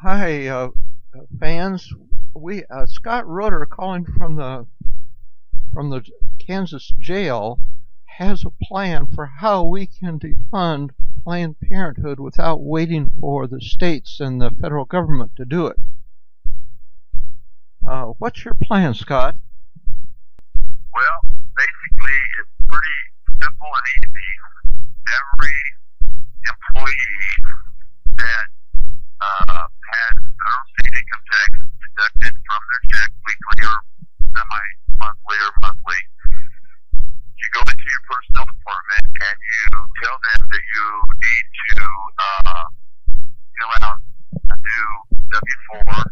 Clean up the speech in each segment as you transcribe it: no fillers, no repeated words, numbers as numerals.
Hi, fans. We Scott Roeder calling from the Kansas jail has a plan for how we can defund Planned Parenthood without waiting for the states and the federal government to do it. What's your plan, Scott? Well, basically, it's pretty simple and easy. Every employee that has federal state income tax deducted from their check weekly or semi-monthly or monthly, you go into your personnel department and you tell them that you need to fill out a new W-4,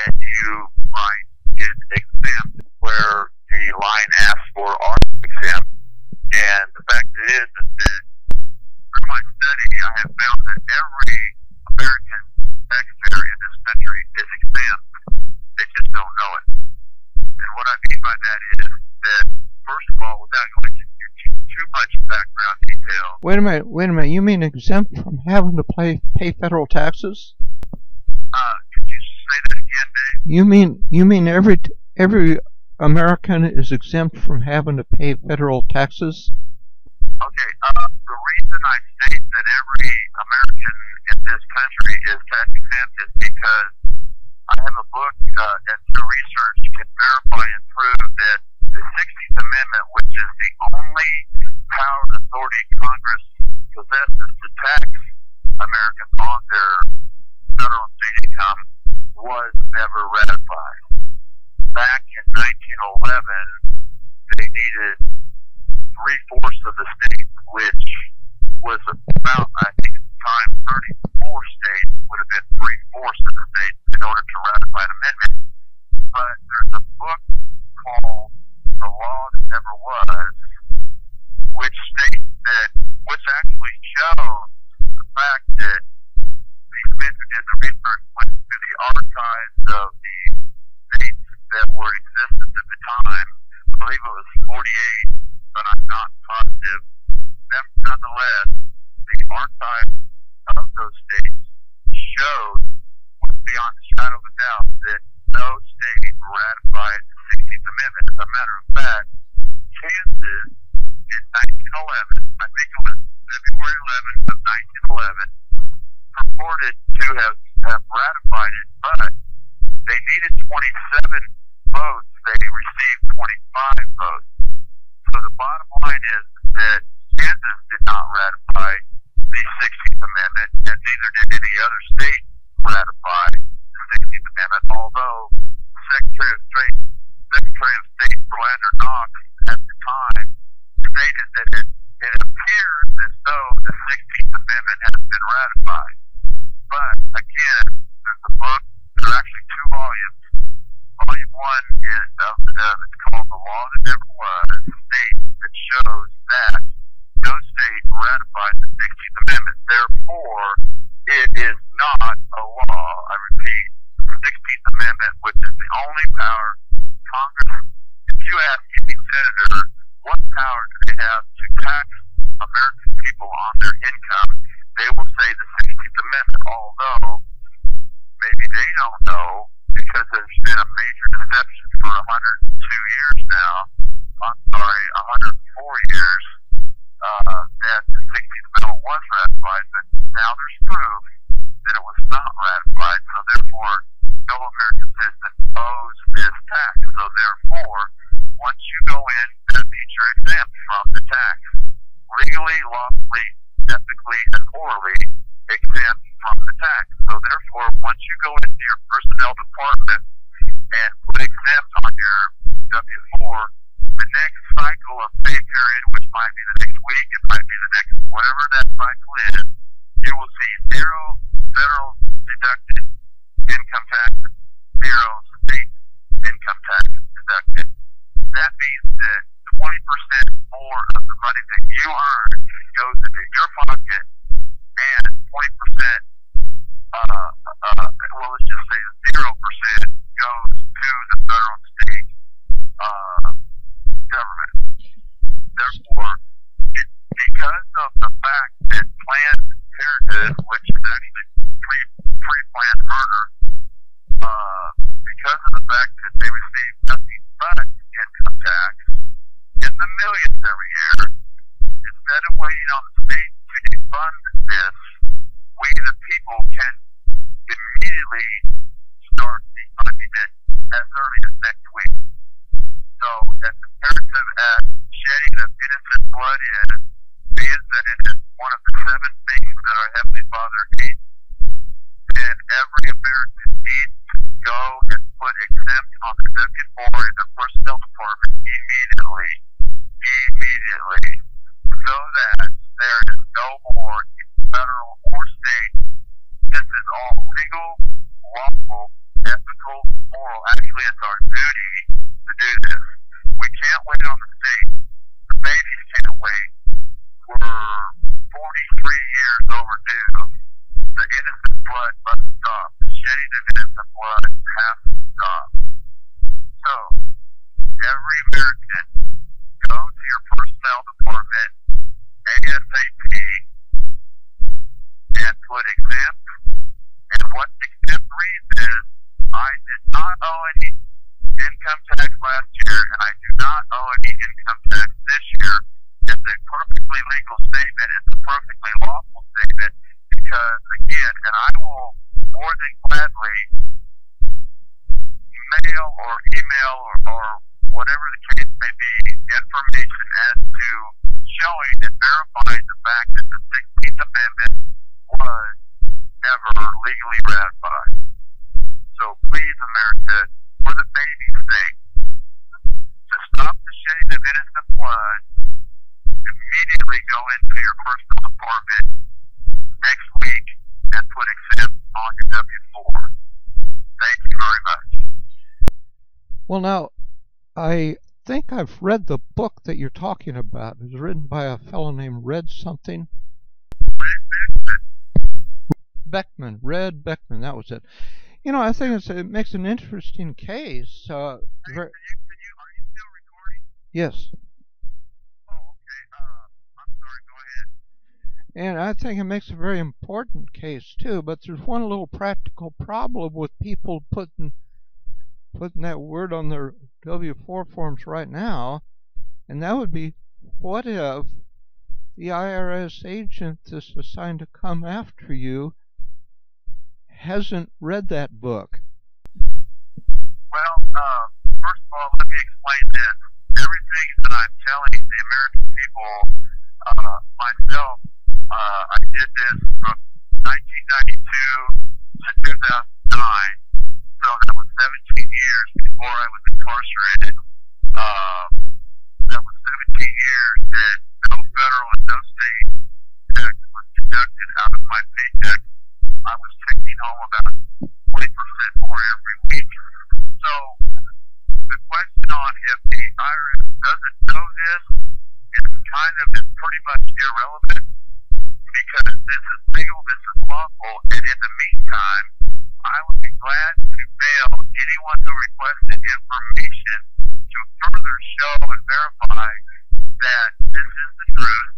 and you write get exempt where the line asks for are exempt. And the fact is that through my study, I have found that every American taxpayer in this country is exempt. They just don't know it. And what I mean by that is that, first of all, without going into too much background detail. Wait a minute. You mean exempt from having to pay federal taxes? Could you say that again, Dave? You mean every American is exempt from having to pay federal taxes? Okay, the reason I state that every American in this country is tax exempt is because I have a book and through research can verify and prove that the 16th Amendment, which is the only power and authority Congress possesses to tax Americans on their federal and state income, was never ratified. Back in 1911, they needed three-fourths of the states, which was about, I think at the time, 34 states would have been three-fourths of the states in order to ratify an amendment. But there's a book called The Law That Never Was, which states that, which actually shows the fact that these men who did the research went to the archives of the states that were in existence at the time. I believe it was 48, but I'm not positive. Nonetheless, the archives of those states showed, beyond a shadow of a doubt, that no state ratified the 16th Amendment. As a matter of fact, Kansas in 1911, I think it was February 11th of 1911, purported to have ratified it, but they needed 27 votes. They received 25 votes. So the bottom line is that Kansas did not ratify the 16th Amendment, and neither did any other state ratify the 16th Amendment, although Secretary of State Philander Knox at the time stated that it appears as though the 16th Amendment has been ratified. But again, there's a book. There are actually two volumes. Volume 1 is it's called The Law That Never Was, a state that shows that no state ratified the 16th Amendment. Therefore, it is not a law. I repeat, the 16th Amendment, which is the only power Congress, if you ask any senator what power do they have to tax American people on their income, they will say the 16th Amendment, although maybe they don't know, because there's been a major deception for 102 years now, 104 years, that the 16th Amendment was ratified, but now there's proof that it was not ratified, so therefore no American citizen owes this tax. So therefore, once you go in, that means you're exempt from the tax. Legally, lawfully, ethically, and morally exempt from the tax. So therefore, once you go into your personnel department and put exempt on your W-4, the next cycle of pay period, which might be the next week, it might be the next, whatever that cycle is, you will see zero federal deducted income tax, zero state income tax deducted. That means that 20% more of the money that you earn goes into your pocket, and 20%, well, let's just say 0% goes to the federal and state government. Therefore, because of the fact that Planned Parenthood, which is actually pre-planned murder because of the fact that they receive nothing but income tax in the millions every year. Instead of waiting on the state to defund this, we the people can immediately start defunding it as early as next week. So as imperative as shedding of innocent blood is, being that it is one of the 7 things that our Heavenly Father hates, then every American needs to go and put exempt on the W-4 in the personnel department immediately, so that there is no more federal or state. This is all legal, lawful, ethical, moral. Actually, it's our duty to do this. We can't wait on the state. The babies can't wait. We're 43 years overdue. The innocent blood must stop. The shedding of innocent blood has to stop. So, every American, go to your personnel department ASAP and put exempt. And what exempt reads is, I did not owe any income tax last year, and I do not owe any income tax this year. It's a perfectly legal statement. It's a perfectly lawful statement because, again, and I will more than gladly mail or email or whatever the case may be, information as to showing and verifying the fact that the 16th Amendment was never legally ratified. So please, America, for the baby's sake, to stop the shedding of innocent blood, immediately go into your personal department next week and put exempt on your W-4. Thank you very much. Well, now, I think I've read the book that you're talking about. It was written by a fellow named Red something. Red Beckman, that was it. You know, I think it makes an interesting case. Are you still recording? Yes. Oh, okay. I'm sorry, go ahead. And I think it makes a very important case, too. But there's one little practical problem with people putting that word on their W-4 forms right now, and that would be, what if the IRS agent that's assigned to come after you hasn't read that book? Well, first of all, let me explain this. Everything that I'm telling the American people, myself, I did this from 1992 to 2009. So that was 17 years before I was incarcerated. That was 17 years that no federal and no state tax was deducted out of my paycheck. I was taking home about 20% more every week. So the question on if the IRS doesn't know this is pretty much irrelevant because this is legal, this is lawful, and in the meantime, I would be glad to mail anyone who requested information to further show and verify that this is the truth.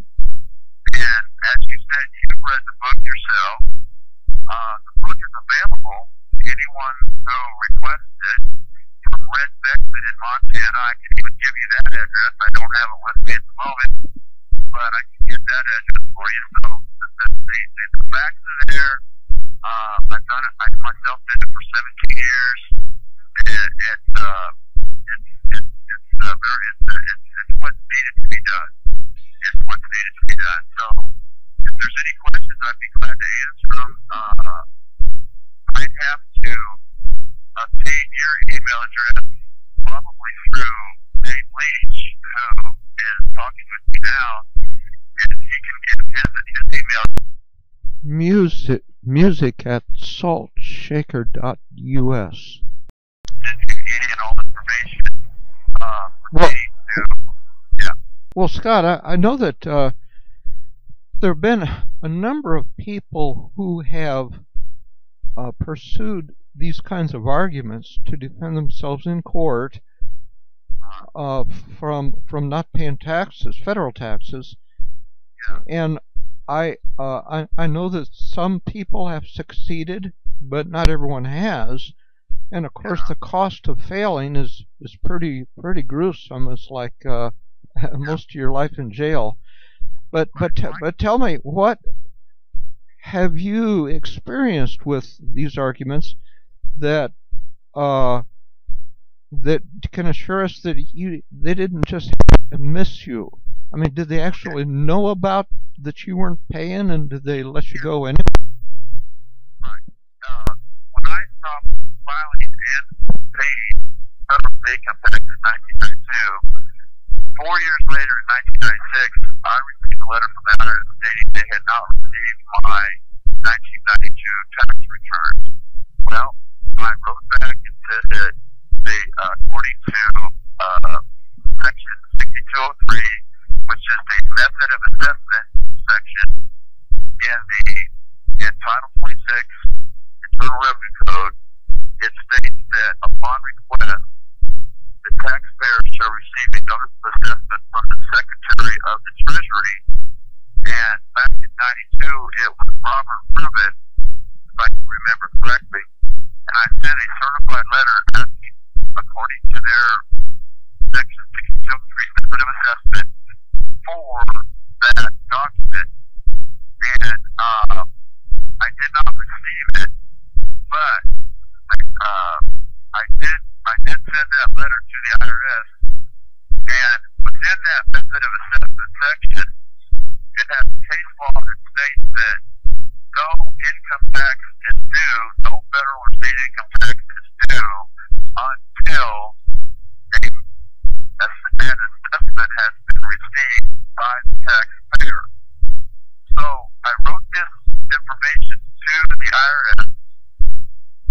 And as you said, you've read the book yourself. The book is available to anyone who requests it from Red Beckman in Montana. I can even give you that address. I don't have it with me at the moment, but I can get that address for you. So the facts are there. I've done it. I myself did it for 17 years. It's what's needed to be done. It's what's needed to be done. So if there's any questions, I'd be glad to answer them. I'd have to obtain your email address probably through Dave Leach, who is talking with me now, and he can give his email. Music at saltshaker.us. And any and all information. Well, Scott, I know that there have been a number of people who have pursued these kinds of arguments to defend themselves in court from not paying taxes, federal taxes, and I know that some people have succeeded but not everyone has. And of course, the cost of failing is pretty gruesome. It's like most of your life in jail. But tell me, what have you experienced with these arguments that that can assure us that they didn't just miss you? I mean, did they actually know about that you weren't paying, and did they let you go anyway? Right. When I stopped filing and paying federal state income tax in 1992, 4 years later in 1996, I received a letter from the IRS stating they had not received my 1992 tax returns. Well, I wrote back and said that they, according to Section 6203, which is the method of assessment section in Title 26 Internal Revenue Code, it states that upon request, the taxpayer shall receive a notice of assessment from the Secretary of the Treasury. And back in 92, it was Robert Roeder, if I can remember correctly, and I sent a certified letter asking, according to their Section 6203 method of assessment, for that document. And I did not receive it, but I did send that letter to the IRS, and within that method of assessment section, it has a case law that states that no income tax is due, no federal or state income tax is due until an assessment has been received by the taxpayer. So I wrote this information to the IRS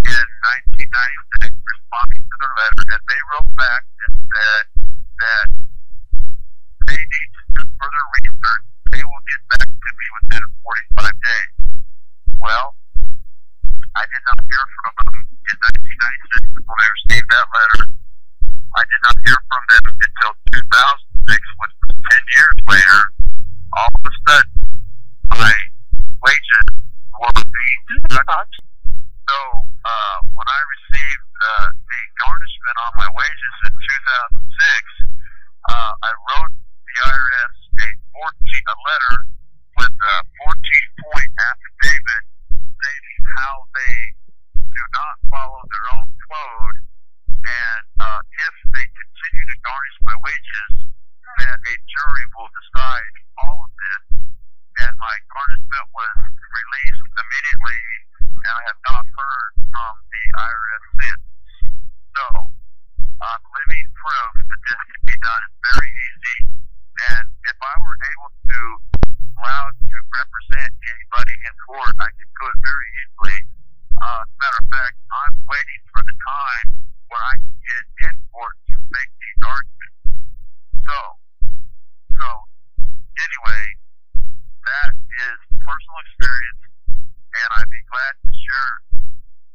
in 1996, responding to their letter, and they wrote back and said that they need to do further research. They will get back to me within 45 days. Well, I did not hear from them in 1996 when I received that letter. I did not hear from them until 2006, which was 10 years later. All of a sudden, my wages were being deducted. So, when I received the garnishment on my wages in 2006, I wrote the IRS a letter with a 14-point affidavit stating how they do not follow their own code, and if they continue to garnish my wages, that a jury will decide all of this. And my garnishment was released immediately, and I have not heard from the IRS since. So, I'm living proof that this can be done. It's very easy, and if I were able to allowed to represent anybody in court, I could do it very easily. As a matter of fact, I'm waiting for the time where I can get in court to make these arguments. So anyway, that is personal experience, and I'd be glad to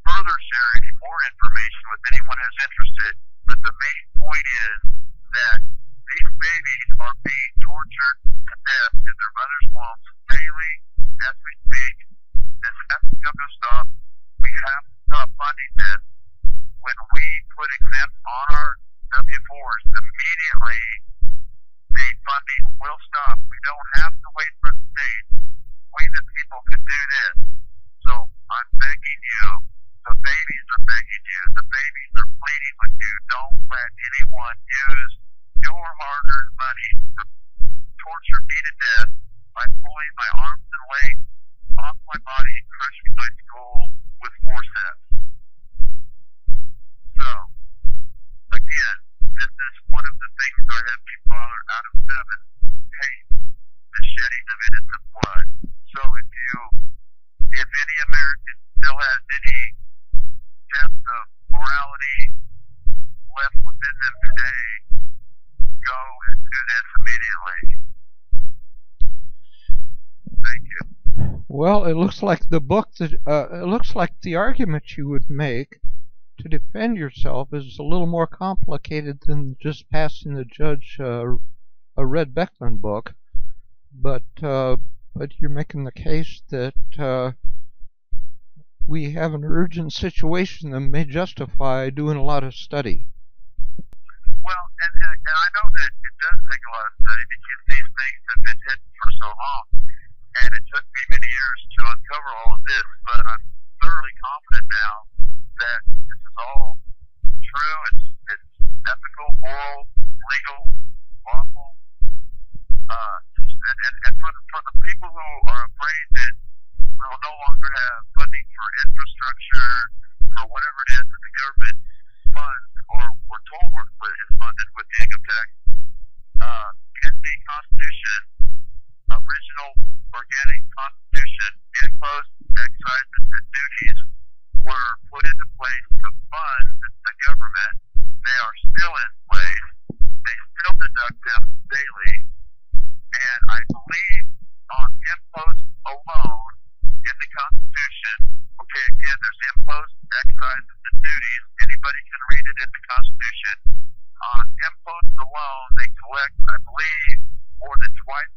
further share any more information with anyone who's interested. But the main point is that these babies are being tortured to death in their mother's wombs daily as we speak. This has to come to a stop. We have to stop funding this. When we put exempts on our W-4s, immediately the funding will stop. We don't have to wait for the state. We the people can do this. So I'm begging you, the babies are begging you, the babies are pleading with you, don't let anyone use your hard-earned money to torture me to death by pulling my arms and legs off my body and crushing my skull with forceps. So, again, this is one of the things our Heavenly Father out of 7 hates, the shedding of innocent blood. So if any American still has any depth of morality left within them today, go and do this immediately. Thank you. Well, it looks like it looks like the argument you would make to defend yourself is a little more complicated than just passing the judge a Red Beckman book, but you're making the case that we have an urgent situation that may justify doing a lot of study. Well, and I know that it does take a lot of study because these things have been hidden for so long. And it took me many years to uncover all of this, but I'm thoroughly confident now that this is all true. It's ethical, moral, legal, lawful. And for the people who are afraid that we'll no longer have funding for infrastructure, for whatever it is that the government funds, or we're told is funded with the income tax, in the Constitution, original organic Constitution, imposed excises and duties were put into place to fund the government. They are still in place. They still deduct them daily. And I believe on imposts alone in the Constitution, okay, again, there's imposts, excises, and duties. Anybody can read it in the Constitution. On imposts alone, they collect, I believe, more than twice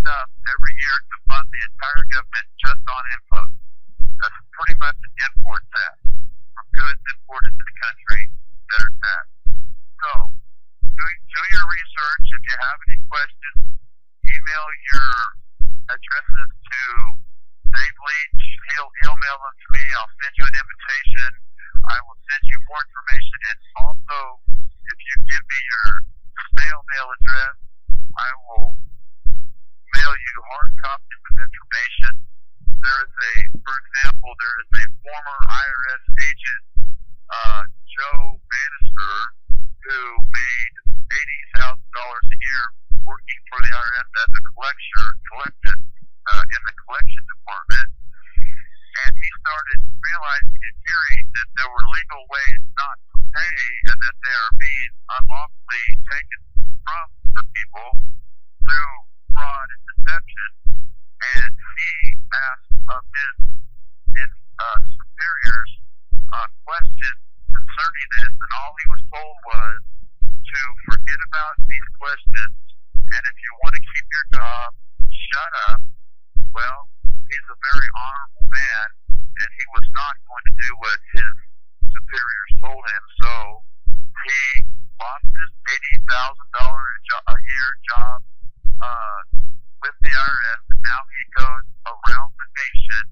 enough every year to fund the entire government just on imposts. That's pretty much an import tax from goods imported to the country that are taxed. So, do your research. If you have any questions, email your addresses to Dave Leach. He'll mail them to me. I'll send you an invitation. I will send you more information. And also, if you give me your snail mail address, I will mail you hard copies of information. For example, there is a former IRS agent, Joe Bannister, who made $80,000 a year working for the IRS as a collected in the collection department. And he started realizing and hearing that there were legal ways not to pay and that they are being unlawfully taken from the people through fraud and deception. And he asked of his superiors questions concerning this, and all he was told was to forget about these questions, and if you want to keep your job, shut up. Well, he's a very honorable man, and he was not going to do what his superiors told him, so he lost his $80,000 a year job with the IRS, and now he goes around the nation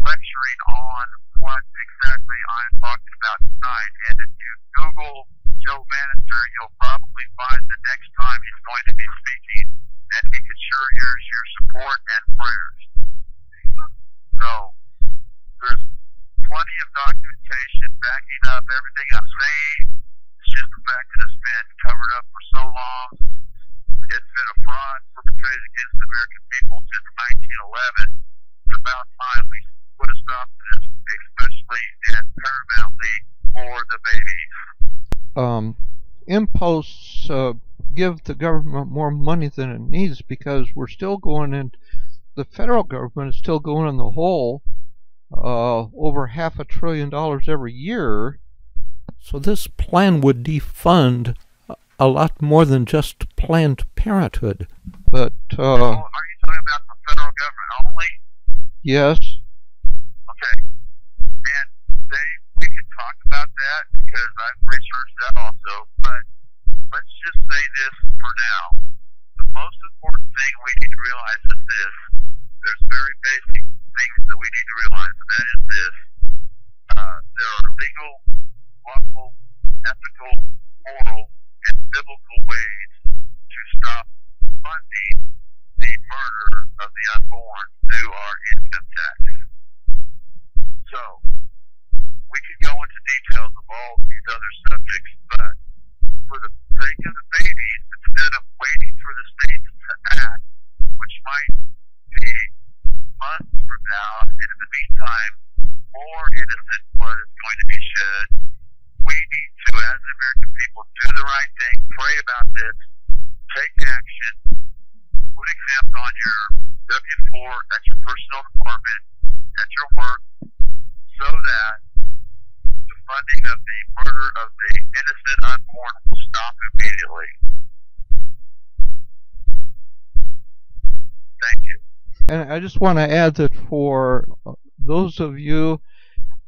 lecturing on what exactly I'm talking about tonight. And if you Google Joe Bannister, you'll probably find the next time he's going to be speaking, and he could sure use your support and prayers. So, there's plenty of documentation backing up everything I'm saying. It's just the fact that it's been covered up for so long. It's been a fraud perpetrated against the American people since 1911. It's about time we put a stop to this, especially and paramountly for the babies. Imposts give the government more money than it needs because we're still going in, the federal government is still going in the hole over $500 billion every year. So this plan would defund a lot more than just Planned Parenthood. But are you talking about the federal government only? Yes. Okay. And we can talk about that because I've researched that also. But let's just say this for now. The most important thing we need to realize is this. There's very basic things that we need to realize, and that is this. There are legal, lawful, ethical, moral, and biblical ways to stop funding the murder of the unborn through our income tax. So, we can go into details of all these other subjects, but for the sake of the babies, instead of waiting for the states to act, which might be months from now, and in the meantime, more innocent blood is going to be shed, we need to, as the American people, do the right thing, pray about this, take action, put exams on your W-4 at your personal department, at your work, so that the funding of the murder of the innocent unborn will stop immediately. Thank you. And I just want to add that for those of you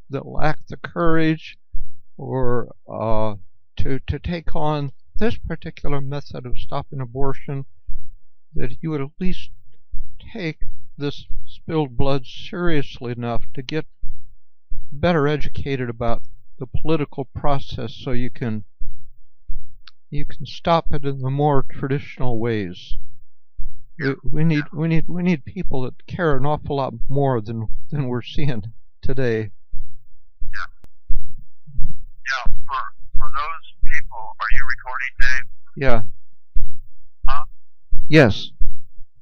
that lack the courage or to take on this particular method of stopping abortion, that you would at least take this spilled blood seriously enough to get better educated about the political process so you can stop it in the more traditional ways. We need people that care an awful lot more than we're seeing today. Yeah, for those people, are you recording, Dave? Yeah. Huh? Yes.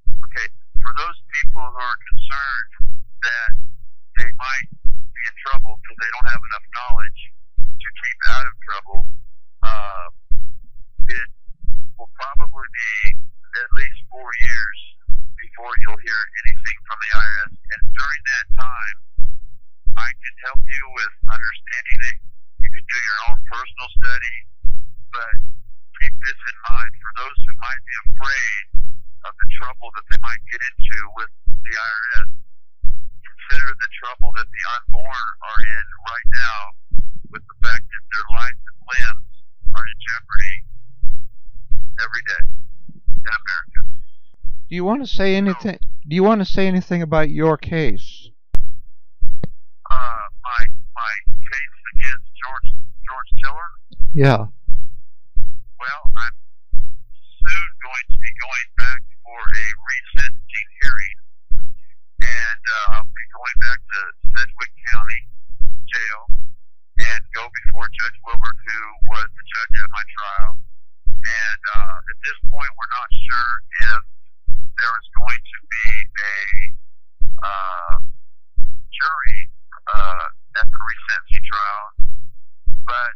Okay, for those people who are concerned that they might be in trouble because they don't have enough knowledge to keep out of trouble, it will probably be at least 4 years before you'll hear anything from the IRS. And during that time, I can help you with understanding it. You can do your own personal study, but keep this in mind for those who might be afraid of the trouble that they might get into with the IRS. Consider the trouble that the unborn are in right now with the fact that their life and limbs are in jeopardy every day in America. Do you want to say anything? Do you want to say anything about your case? My case against George Tiller. Yeah. Well, I'm soon going to be going back for a resentencing hearing, and I'll be going back to Sedgwick County Jail and go before Judge Wilbert, who was the judge at my trial. And at this point, we're not sure if there is going to be a jury at the resentencing trial, but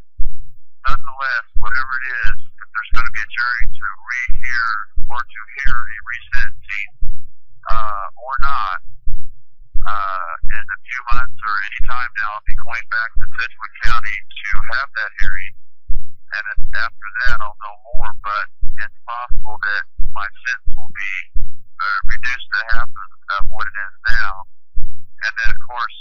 nonetheless, whatever it is, if there's going to be a jury to rehear or to hear a resentencing or not, in a few months or any time now, I'll be going back to Sedgwick County to have that hearing, and after that I'll know more, but it's possible that my sentence will be reduced to half of what it is now. And then, of course,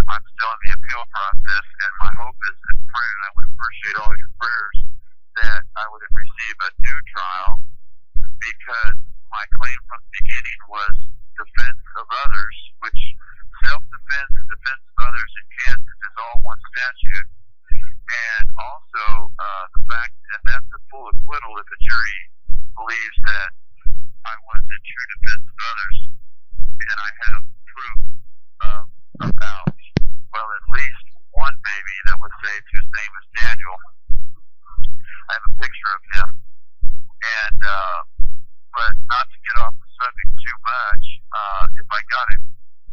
I'm still in the appeal process, and my hope is and prayer, and I would appreciate all your prayers, that I would receive a new trial, because my claim from the beginning was defense of others, which self-defense and defense of others in Kansas is all one statute, and also the fact, and that's a full acquittal if a jury believes that I was in true defense of others, and I have proof about, well, at least one baby that was saved whose name is Daniel. I have a picture of him, and but not to get off the subject too much,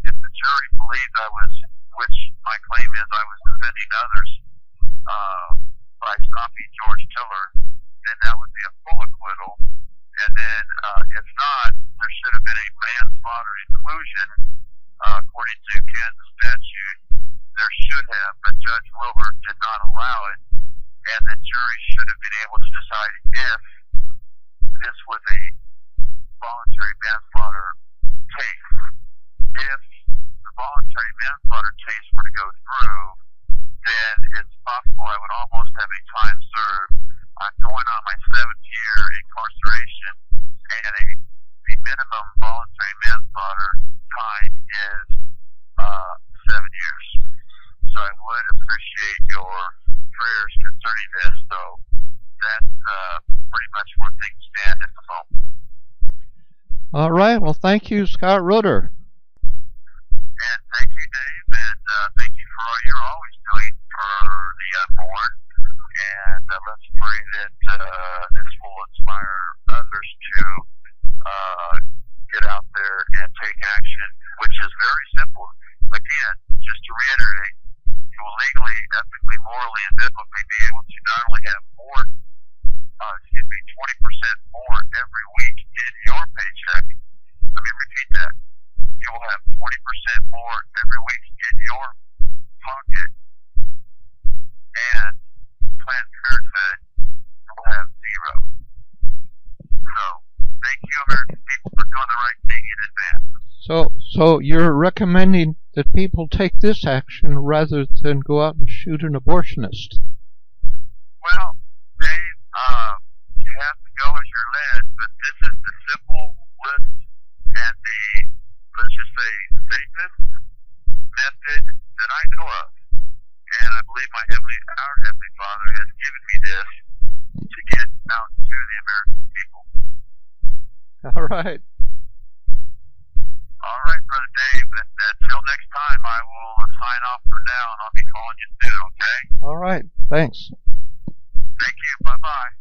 if the jury believed I was, which my claim is I was defending others by stopping George Tiller, then that would be a full acquittal. And then if not, there should have been a manslaughter inclusion according to Kansas statute. There should have, but Judge Wilbert did not allow it, and the jury should have been able to decide if this was a voluntary manslaughter case. If the voluntary manslaughter case were to go through, then it's possible I would almost have a time served. I'm going on my 7th year incarceration, and the minimum voluntary manslaughter time is 7 years. So I would appreciate your prayers concerning this. So that's pretty much where things stand at the moment. All right. Well, thank you, Scott Roeder. And thank you, Dave, and thank you for all you're always doing for the unborn. And let's pray that this will inspire others to get out there and take action, which is very simple. Again, just to reiterate, you will legally, ethically, morally, and biblically be able to not only have 20% more every week in your paycheck. Let me repeat that. You will have 20% more every week in your pocket, and Planned Parenthood will have 0. So, thank you, American people, for doing the right So you're recommending that people take this action rather than go out and shoot an abortionist? Well, Dave, you have to go as you're led, but this is the simplest and the, let's just say, safest method that I know of. And I believe our Heavenly Father has given me this to get out to the American people. All right. All right, Brother Dave. Until next time, I will sign off for now, and I'll be calling you soon, okay? All right. Thanks. Thank you. Bye-bye.